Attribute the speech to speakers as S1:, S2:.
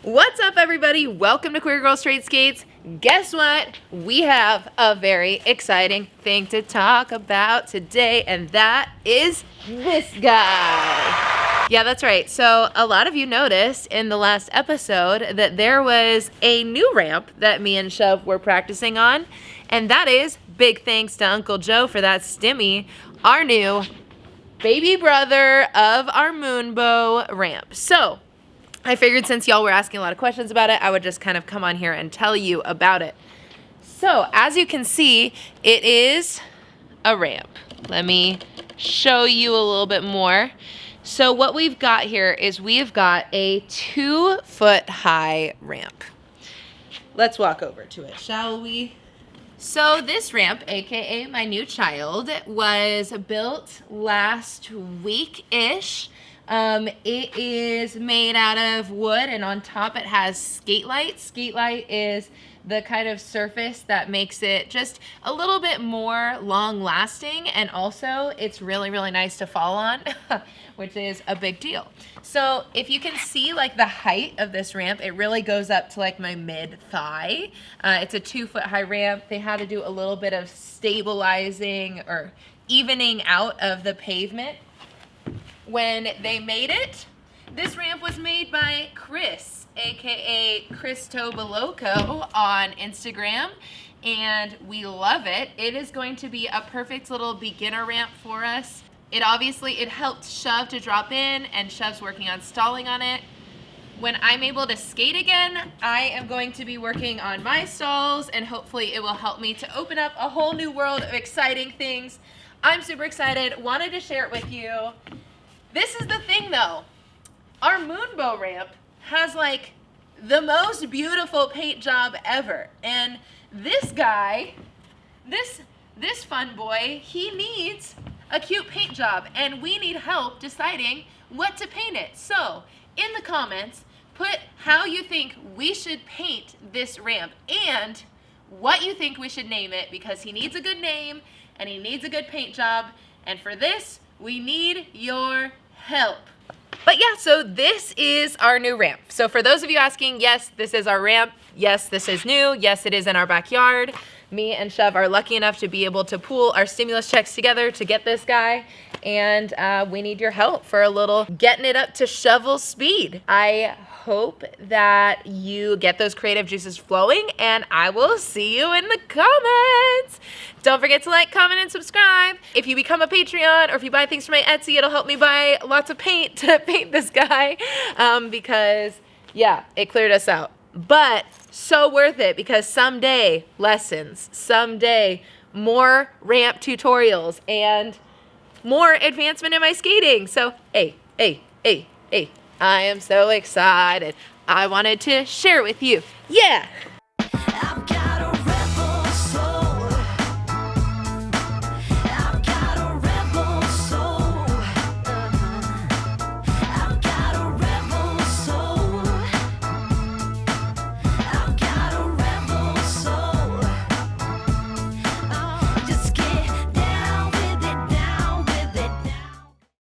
S1: What's up, everybody? Welcome to Queer Girl Straight Skates. Guess what? We have a very exciting thing to talk about today, and that is this guy. Yeah, that's right. So a lot of you noticed in the last episode that there was a new ramp that me and Shove were practicing on, and that is big thanks to Uncle Joe for that stimmy, our new baby brother of our moonbow ramp. So I figured since y'all were asking a lot of questions about it, I would just kind of come on here and tell you about it. So as you can see, it is a ramp. Let me show you a little bit more. So what we've got here is we've got a 2-foot high ramp. Let's walk over to it, shall we? So this ramp, aka my new child, was built last week-ish. It is made out of wood, and on top it has skate light. Skate light is the kind of surface that makes it just a little bit more long lasting, and also it's really nice to fall on, which is a big deal. So if you can see like the height of this ramp, it really goes up to like my mid thigh. It's a 2-foot high ramp. They had to do a little bit of stabilizing or evening out of the pavement when they made it. This ramp was made by Chris, aka Chris Tobaloco on Instagram, and we love it. It is going to be a perfect little beginner ramp for us. It helped Shove to drop in, and Shove's working on stalling on it. When I'm able to skate again, I am going to be working on my stalls, and hopefully it will help me to open up a whole new world of exciting things. I'm super excited, wanted to share it with you. This is the thing though, our moonbow ramp has like the most beautiful paint job ever. And this guy, this fun boy, he needs a cute paint job, and we need help deciding what to paint it. So in the comments, put how you think we should paint this ramp and what you think we should name it, because he needs a good name and he needs a good paint job. And for this, we need your help. But yeah, so this is our new ramp. So for those of you asking, yes, this is our ramp. Yes, this is new. Yes, it is in our backyard. Me and Shove are lucky enough to be able to pool our stimulus checks together to get this guy. And we need your help for a little getting it up to shovel speed. I hope that you get those creative juices flowing, and I will see you in the comments. Don't forget to like, comment, and subscribe. If you become a Patreon or if you buy things from my Etsy, it'll help me buy lots of paint to paint this guy, because yeah, it cleared us out. But so worth it, because someday lessons, someday more ramp tutorials, and more advancement in my skating. So hey, I am so excited. I wanted to share it with you. Yeah.